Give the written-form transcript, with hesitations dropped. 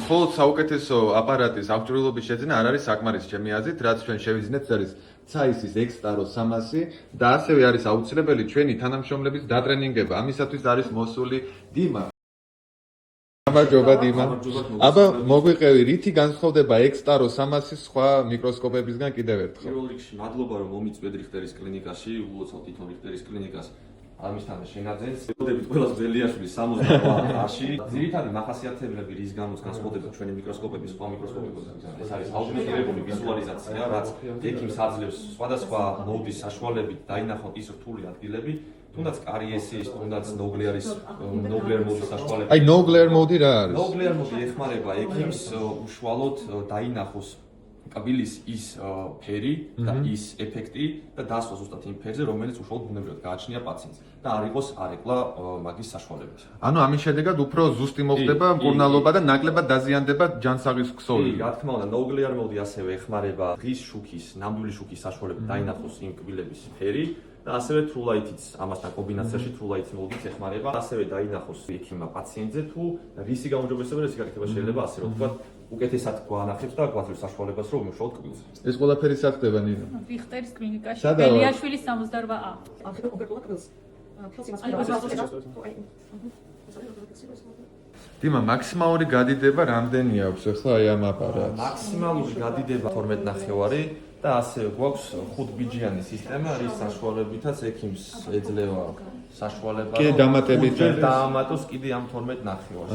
მხოლოდ საუკეთესო აპარატის აღჭურვილობის შეძენა არ არის საკმარისი ჩემი აზრით, რაც ჩვენ შევიძინეთ, ეს არის ცაისის X-Taro 300 და ასევე არის აუცილებელი ჩვენი თანამშრომლების დატრენინგება. ამისათვის არის მოსული Dima. გამარჯობა Dima. აბა მოგვიყევი, რითი განსხვავდება X-Taro 300-ის სხვა მიკროსკოპებისგან კიდევ ერთხელ? პირველ რიგში მადლობა რომ მომიწვიეთ რიხტერის კლინიკაში, ულოცავ თვითონ რიხტერის კლინიკას. ამისთან შენაძენს ვიდებით ყველას ბელიაშვილი 68-ში. ძირითადი მახასიათებლები რის გამოც განსხვავდება ჩვენი მიკროსკოპების სხვა მიკროსკოპებიდან. ეს არის აუგმენტირებული ვიზუალიზაცია, რაც ექიმს აძლევს სხვადასხვა მოდის საშუალებით დაინახოთ ის რთული ადგილები, თუნდაც კარიესის, თუნდაც ნოგლეარის მოდის საშუალებით. აი ნოგლეარ მოდი რა არის? ნოგლეარ მოდი ეხმარება ექიმს უშუალოდ დაინახოს კაბილის ის ფერი და ის ეფექტი და დასვა ზუსტად იმ ფერზე, რომელიც უშუალოდ ბუნებრივად გააჩნია პაციენტს და არ იყოს არეკლა მაგის საშუალებით. ანუ ამის შედეგად უფრო ზუსტი მოხდება მკურნალობა და ნაკლებად დაზიანდება ჯანსაღის ქსოვილი. რა თქმა უნდა, ნოგლეარ მოდი ასევე ეხმარება ღის შუქის, ნამდვილი შუქის საშუალებით დაინახოს იმ კბილების ფერი და ასევე თრულაითიც ამასთან კომბინაციაში თრულაითი მოდით ეხმარება, ასევე დაინახოს ექიმმა პაციენტზე თუ რისი გაუმჯობესება რისი გაკეთება შეიძლება ასე რომ ვთქვათ, უკეთესად გვანახებს და გვაძლევს საშუალებას რომ უშუალოდ კბილზე. ეს ყველაფერი სად ხდება ნინო? რიხტერის კლინიკაში, სადაა? ბელიაშვილის 68A. Dima, მაქსიმალური გადიდება რამდენი აქვს ახლა აი ამ აპარატს? მაქსიმალური გადიდება 12 ნახევარი და ასევე გვაქვს 5 ბიჯიანი სისტემა, რის საშუალებითაც ექიმს ეძლევა საშუალება კიდე დამატებით დაამატოს კიდე ამ 12 ნახევარს.